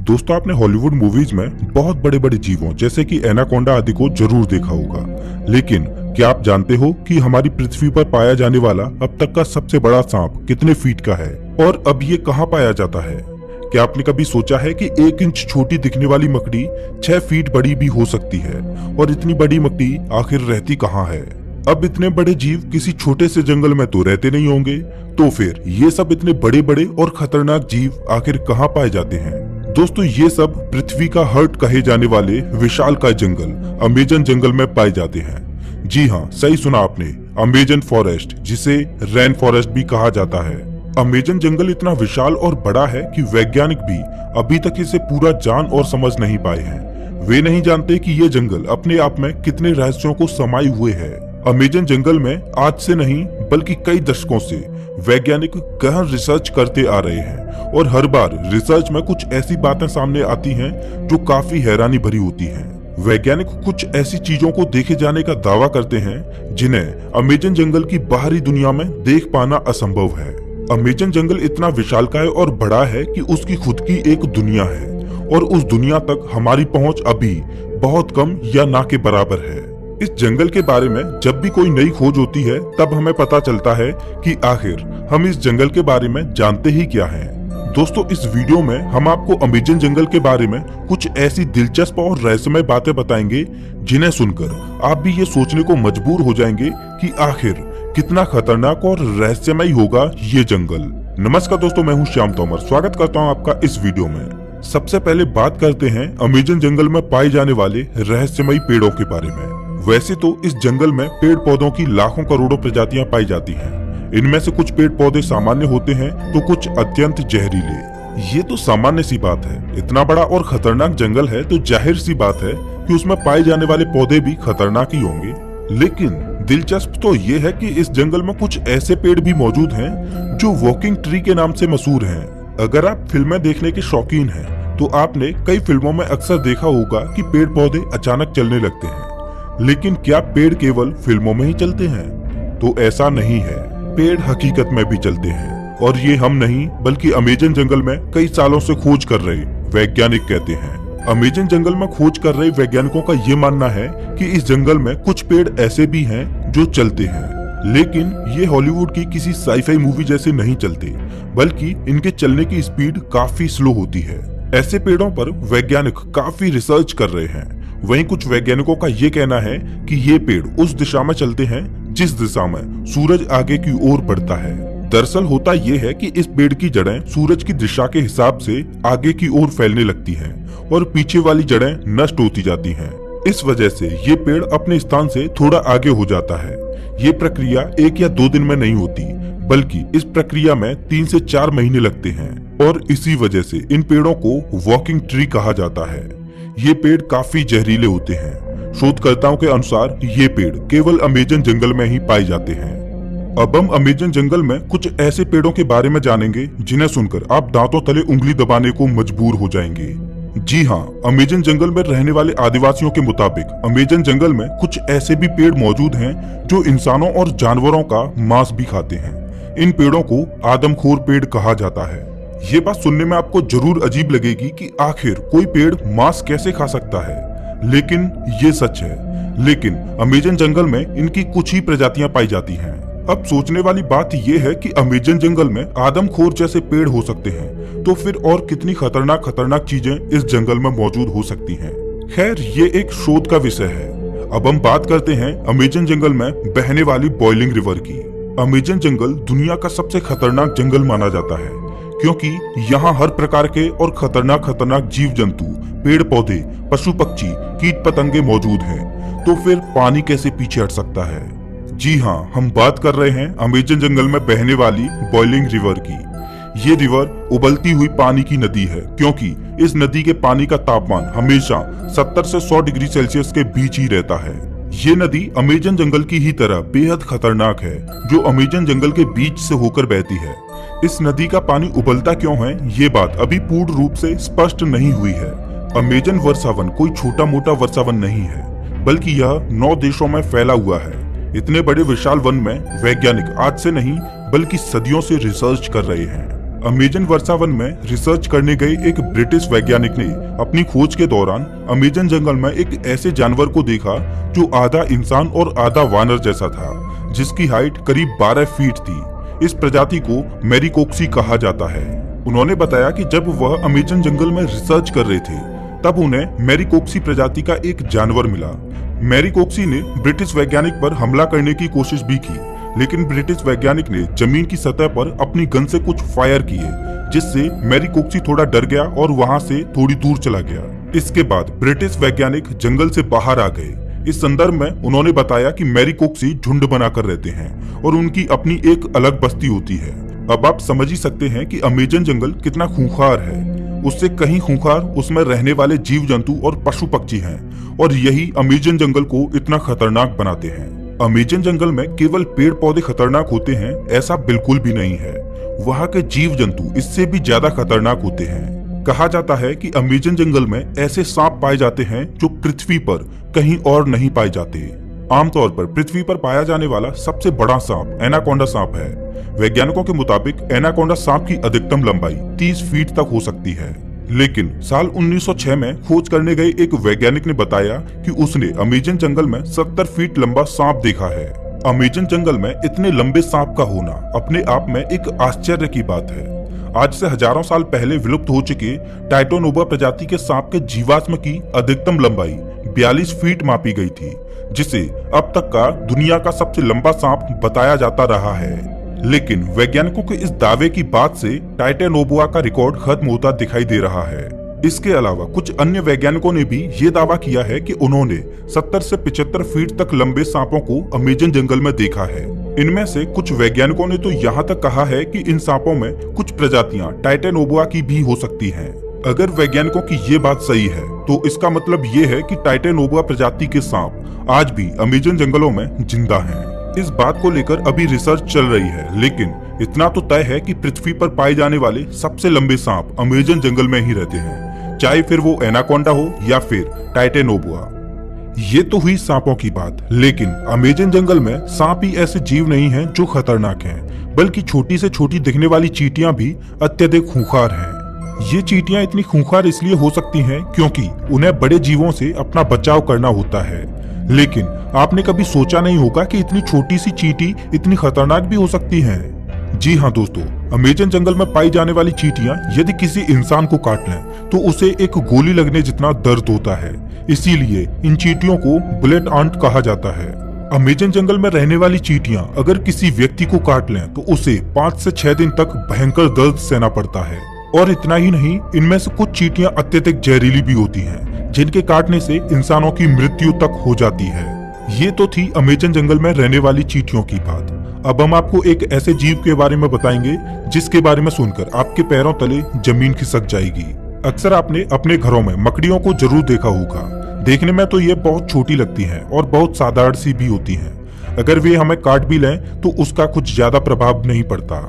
दोस्तों, आपने Hollywood movies में बहुत बड़े बड़े जीवों जैसे कि एनाकोंडा आदि को जरूर देखा होगा, लेकिन क्या आप जानते हो कि हमारी पृथ्वी पर पाया जाने वाला अब तक का सबसे बड़ा सांप कितने फीट का है और अब ये कहाँ पाया जाता है? क्या आपने कभी सोचा है कि 1 इंच छोटी दिखने वाली मकड़ी 6 फीट बड़ी भी हो सकती है? और इतनी बड़ी मकड़ी आखिर रहती कहाँ है? अब इतने बड़े जीव किसी छोटे से जंगल में तो रहते नहीं होंगे, तो फिर ये सब इतने बड़े बड़े और खतरनाक जीव आखिर कहाँ पाए जाते हैं? दोस्तों, ये सब पृथ्वी का हार्ट कहे जाने वाले विशालकाय जंगल अमेजन जंगल में पाए जाते हैं। जी हाँ, सही सुना आपने, अमेजन फॉरेस्ट, जिसे रेन फॉरेस्ट भी कहा जाता है। अमेजन जंगल इतना विशाल और बड़ा है कि वैज्ञानिक भी अभी तक इसे पूरा जान और समझ नहीं पाए हैं। वे नहीं जानते कि ये जंगल अपने आप में कितने रहस्यों को समाये हुए है। अमेजन जंगल में आज से नहीं बल्कि कई दशकों से वैज्ञानिक गहन रिसर्च करते आ रहे हैं और हर बार रिसर्च में कुछ ऐसी बातें सामने आती हैं जो काफी हैरानी भरी होती हैं। वैज्ञानिक कुछ ऐसी चीजों को देखे जाने का दावा करते हैं जिन्हें अमेजन जंगल की बाहरी दुनिया में देख पाना असंभव है। अमेजन जंगल इतना विशालकाय और बड़ा है कि उसकी खुद की एक दुनिया है और उस दुनिया तक हमारी पहुंच अभी बहुत कम या ना के बराबर है। इस जंगल के बारे में जब भी कोई नई खोज होती है तब हमें पता चलता है कि आखिर हम इस जंगल के बारे में जानते ही क्या हैं। दोस्तों, इस वीडियो में हम आपको अमेजन जंगल के बारे में कुछ ऐसी दिलचस्प और रहस्यमय बातें बताएंगे जिन्हें सुनकर आप भी ये सोचने को मजबूर हो जाएंगे कि आखिर कितना खतरनाक और रहस्यमय होगा ये जंगल। नमस्कार दोस्तों, मैं हूँ श्याम तोमर। स्वागत करता हूँ आपका इस वीडियो में। सबसे पहले बात करते हैं अमेजन जंगल में पाए जाने वाले रहस्यमयी पेड़ों के बारे में। वैसे तो इस जंगल में पेड़ पौधों की लाखों करोड़ों प्रजातियां पाई जाती हैं। इनमें से कुछ पेड़ पौधे सामान्य होते हैं तो कुछ अत्यंत जहरीले। ये तो सामान्य सी बात है, इतना बड़ा और खतरनाक जंगल है तो जाहिर सी बात है कि उसमें पाए जाने वाले पौधे भी खतरनाक ही होंगे। लेकिन दिलचस्प तो ये है कि इस जंगल में कुछ ऐसे पेड़ भी मौजूद हैं जो वॉकिंग ट्री के नाम से मशहूर हैं। अगर आप फिल्में देखने के शौकीन हैं तो आपने कई फिल्मों में अक्सर देखा होगा कि पेड़ पौधे अचानक चलने लगते हैं। लेकिन क्या पेड़ केवल फिल्मों में ही चलते हैं? तो ऐसा नहीं है, पेड़ हकीकत में भी चलते हैं और ये हम नहीं बल्कि अमेजन जंगल में कई सालों से खोज कर रहे वैज्ञानिक कहते हैं। अमेजन जंगल में खोज कर रहे वैज्ञानिकों का ये मानना है कि इस जंगल में कुछ पेड़ ऐसे भी हैं जो चलते हैं, लेकिन ये हॉलीवुड की किसी साईफाई मूवी जैसे नहीं चलते, बल्कि इनके चलने की स्पीड काफी स्लो होती है। ऐसे पेड़ों पर वैज्ञानिक काफी रिसर्च कर रहे हैं। वहीं कुछ वैज्ञानिकों का ये कहना है कि ये पेड़ उस दिशा में चलते हैं जिस दिशा में सूरज आगे की ओर बढ़ता है। दरअसल होता ये है कि इस पेड़ की जड़ें सूरज की दिशा के हिसाब से आगे की ओर फैलने लगती हैं और पीछे वाली जड़ें नष्ट होती जाती हैं। इस वजह से ये पेड़ अपने स्थान से थोड़ा आगे हो जाता है। ये प्रक्रिया 1 या 2 दिन में नहीं होती, बल्कि इस प्रक्रिया में 3 से 4 महीने लगते हैं और इसी वजह से इन पेड़ों को वॉकिंग ट्री कहा जाता है। ये पेड़ काफी जहरीले होते हैं। शोधकर्ताओं के अनुसार ये पेड़ केवल अमेजन जंगल में ही पाए जाते हैं। अब हम अमेजन जंगल में कुछ ऐसे पेड़ों के बारे में जानेंगे जिन्हें सुनकर आप दांतों तले उंगली दबाने को मजबूर हो जाएंगे। जी हाँ, अमेजन जंगल में रहने वाले आदिवासियों के मुताबिक अमेजन जंगल में कुछ ऐसे भी पेड़ मौजूद हैं जो इंसानों और जानवरों का मांस भी खाते हैं। इन पेड़ों को आदमखोर पेड़ कहा जाता है। ये बात सुनने में आपको जरूर अजीब लगेगी कि आखिर कोई पेड़ मांस कैसे खा सकता है, लेकिन ये सच है। लेकिन अमेजन जंगल में इनकी कुछ ही प्रजातियां पाई जाती हैं। अब सोचने वाली बात ये है कि अमेजन जंगल में आदमखोर जैसे पेड़ हो सकते हैं, तो फिर और कितनी खतरनाक खतरनाक चीजें इस जंगल में मौजूद हो सकती हैं। खैर, ये एक शोध का विषय है। अब हम बात करते हैं अमेजन जंगल में बहने वाली बॉइलिंग रिवर की। अमेजन जंगल दुनिया का सबसे खतरनाक जंगल माना जाता है क्योंकि यहाँ हर प्रकार के और खतरनाक जीव जंतु, पेड़ पौधे, पशु पक्षी, कीट पतंगे मौजूद हैं। तो फिर पानी कैसे पीछे हट सकता है? जी हाँ, हम बात कर रहे हैं अमेजन जंगल में बहने वाली बॉइलिंग रिवर की। ये रिवर उबलती हुई पानी की नदी है क्योंकि इस नदी के पानी का तापमान हमेशा 70 से 100 डिग्री सेल्सियस के बीच ही रहता है। ये नदी अमेजन जंगल की ही तरह बेहद खतरनाक है जो अमेजन जंगल के बीच से होकर बहती है। इस नदी का पानी उबलता क्यों है, ये बात अभी पूर्ण रूप से स्पष्ट नहीं हुई है। अमेजन वर्षावन कोई छोटा मोटा वर्षावन नहीं है, बल्कि यह 9 देशों में फैला हुआ है। इतने बड़े विशाल वन में वैज्ञानिक आज से नहीं बल्कि सदियों से रिसर्च कर रहे हैं। अमेजन वर्षावन में रिसर्च करने गए एक ब्रिटिश वैज्ञानिक ने अपनी खोज के दौरान अमेजन जंगल में एक ऐसे जानवर को देखा जो आधा इंसान और आधा वानर जैसा था, जिसकी हाइट करीब 12 फीट थी। इस प्रजाति को मैरिकोक्सी कहा जाता है। उन्होंने बताया कि जब वह अमेजन जंगल में रिसर्च कर रहे थे तब उन्हें मैरिकोक्सी प्रजाति का एक जानवर मिला। मैरिकोक्सी ने ब्रिटिश वैज्ञानिक पर हमला करने की कोशिश भी की, लेकिन ब्रिटिश वैज्ञानिक ने जमीन की सतह पर अपनी गन से कुछ फायर किए, जिससे मैरिकोक्सी थोड़ा डर गया और वहां से थोड़ी दूर चला गया। इसके बाद ब्रिटिश वैज्ञानिक जंगल से बाहर आ गए। इस संदर्भ में उन्होंने बताया कि मैरिकोक्सी झुंड बनाकर रहते हैं और उनकी अपनी एक अलग बस्ती होती है। अब आप समझ ही सकते हैं कि अमेजन जंगल कितना खूंखार है। उससे कहीं खूंखार उसमें रहने वाले जीव जंतु और पशु पक्षी हैं, और यही अमेजन जंगल को इतना खतरनाक बनाते हैं। अमेजन जंगल में केवल पेड़ पौधे खतरनाक होते हैं ऐसा बिल्कुल भी नहीं है। वहाँ के जीव जंतु इससे भी ज्यादा खतरनाक होते हैं। कहा जाता है कि अमेजन जंगल में ऐसे सांप पाए जाते हैं जो पृथ्वी पर कहीं और नहीं पाए जाते। आमतौर पर पृथ्वी पर पाया जाने वाला सबसे बड़ा सांप एनाकोंडा सांप है। वैज्ञानिकों के मुताबिक एनाकोंडा सांप की अधिकतम लंबाई 30 फीट तक हो सकती है। लेकिन साल 1906 में खोज करने गए एक वैज्ञानिक ने बताया कि उसने अमेजन जंगल में 70 फीट लंबा सांप देखा है। अमेजन जंगल में इतने लंबे सांप का होना अपने आप में एक आश्चर्य की बात है। आज से हजारों साल पहले विलुप्त हो चुके टाइटोनोबा प्रजाति के सांप के जीवाश्म की अधिकतम लंबाई 42 फीट मापी गई थी, जिसे अब तक का दुनिया का सबसे लंबा सांप बताया जाता रहा है। लेकिन वैज्ञानिकों के इस दावे की बात से टाइटोनोबा का रिकॉर्ड खत्म होता दिखाई दे रहा है। इसके अलावा कुछ अन्य वैज्ञानिकों ने भी ये दावा किया है कि उन्होंने 70 से 75 फीट तक लंबे सांपों को अमेजन जंगल में देखा है। इनमें से कुछ वैज्ञानिकों ने तो यहाँ तक कहा है कि इन सांपों में कुछ प्रजातियां टाइटोनोबा की भी हो सकती हैं। अगर वैज्ञानिकों की ये बात सही है तो इसका मतलब ये है कि टाइटोनोबा प्रजाति के सांप आज भी अमेजन जंगलों में जिंदा हैं। इस बात को लेकर अभी रिसर्च चल रही है, लेकिन इतना तो तय है कि पृथ्वी पर पाए जाने वाले सबसे लंबे सांप अमेजन जंगल में ही रहते हैं, चाहे फिर वो एनाकोंडा हो या फिर टाइटोनोबा। ये तो हुई सांपों की बात, लेकिन अमेजन जंगल में सांप ही ऐसे जीव नहीं हैं जो खतरनाक हैं, बल्कि छोटी से छोटी दिखने वाली चींटियां भी अत्यधिक खूंखार हैं। ये चींटियां इतनी खूंखार इसलिए हो सकती हैं क्योंकि उन्हें बड़े जीवों से अपना बचाव करना होता है। लेकिन आपने कभी सोचा नहीं होगा कि इतनी छोटी सी चींटी इतनी खतरनाक भी हो सकती हैं। जी हाँ दोस्तों, अमेजन जंगल में पाई जाने वाली चींटियां यदि किसी इंसान को काट लें तो उसे एक गोली लगने जितना दर्द होता है। इसीलिए इन चींटियों को बुलेट आंट कहा जाता है। अमेजन जंगल में रहने वाली चींटियां अगर किसी व्यक्ति को काट लें तो उसे 5 से 6 दिन तक भयंकर दर्द सहना पड़ता है। और इतना ही नहीं, इनमें से कुछ चींटियां अत्यधिक जहरीली भी होती हैं, जिनके काटने से इंसानों की मृत्यु तक हो जाती है। ये तो थी अमेजन जंगल में रहने वाली चींटियों की बात। अब हम आपको एक ऐसे जीव के बारे में बताएंगे जिसके बारे में सुनकर आपके पैरों तले जमीन खिसक जाएगी। अक्सर आपने अपने घरों में मकड़ियों को जरूर देखा होगा। देखने में तो ये बहुत छोटी लगती हैं और बहुत साधारण सी भी होती हैं। अगर वे हमें काट भी लें तो उसका कुछ ज्यादा प्रभाव नहीं पड़ता।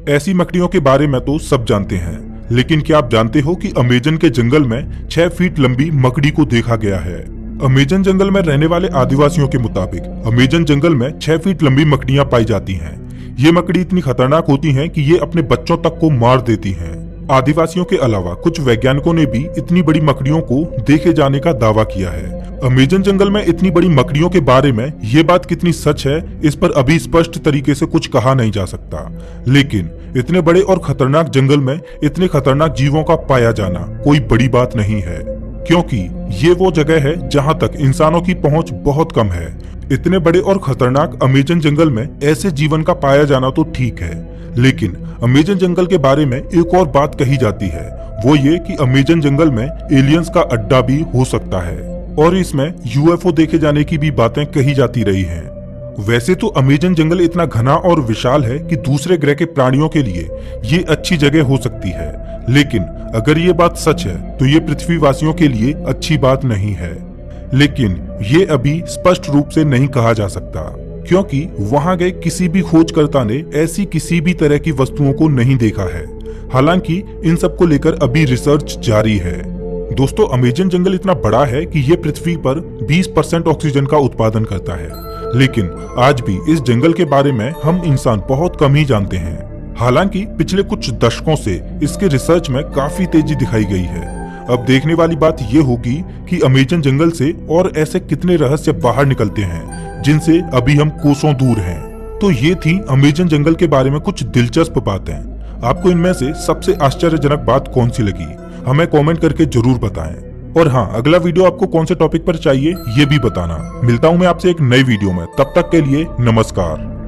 ऐसी मकड़ियों के बारे में तो सब जानते हैं, लेकिन क्या आप जानते हो कि अमेजन के जंगल में 6 फीट लंबी मकड़ी को देखा गया है। अमेजन जंगल में रहने वाले आदिवासियों के मुताबिक अमेजन जंगल में 6 फीट लंबी मकड़ियां पाई जाती हैं। ये मकड़ी इतनी खतरनाक होती हैं कि ये अपने बच्चों तक को मार देती हैं। आदिवासियों के अलावा कुछ वैज्ञानिकों ने भी इतनी बड़ी मकड़ियों को देखे जाने का दावा किया है। अमेजन जंगल में इतनी बड़ी मकड़ियों के बारे में ये बात कितनी सच है, इस पर अभी स्पष्ट तरीके से कुछ कहा नहीं जा सकता। लेकिन इतने बड़े और खतरनाक जंगल में इतने खतरनाक जीवों का पाया जाना कोई बड़ी बात नहीं है, क्योंकि ये वो जगह है जहाँ तक इंसानों की पहुँच बहुत कम है। इतने बड़े और खतरनाक अमेजन जंगल में ऐसे जीवन का पाया जाना तो ठीक है, लेकिन अमेजन जंगल के बारे में एक और बात कही जाती है, वो ये कि अमेजन जंगल में एलियंस का अड्डा भी हो सकता है और इसमें यूएफओ देखे जाने की भी बातें कही जाती रही हैं। वैसे तो अमेजन जंगल इतना घना और विशाल है कि दूसरे ग्रह के प्राणियों के लिए ये अच्छी जगह हो सकती है, लेकिन अगर ये बात सच है तो ये पृथ्वीवासियों के लिए अच्छी बात नहीं है। लेकिन ये अभी स्पष्ट रूप से नहीं कहा जा सकता, क्योंकि वहां गए किसी भी खोजकर्ता ने ऐसी किसी भी तरह की वस्तुओं को नहीं देखा है। हालांकि इन सब को लेकर अभी रिसर्च जारी है। दोस्तों, अमेजन जंगल इतना बड़ा है कि ये पृथ्वी पर 20% ऑक्सीजन का उत्पादन करता है, लेकिन आज भी इस जंगल के बारे में हम इंसान बहुत कम ही जानते हैं। हालांकि पिछले कुछ दशकों से इसके रिसर्च में काफी तेजी दिखाई गई है। अब देखने वाली बात ये होगी कि अमेज़न जंगल से और ऐसे कितने रहस्य बाहर निकलते हैं जिनसे अभी हम कोसों दूर हैं। तो ये थी अमेज़न जंगल के बारे में कुछ दिलचस्प बातें। आपको इनमें से सबसे आश्चर्यजनक बात कौन सी लगी, हमें कमेंट करके जरूर बताएं। और हाँ, अगला वीडियो आपको कौन से टॉपिक पर चाहिए ये भी बताना। मिलता हूँ मैं आपसे एक नई वीडियो में, तब तक के लिए नमस्कार।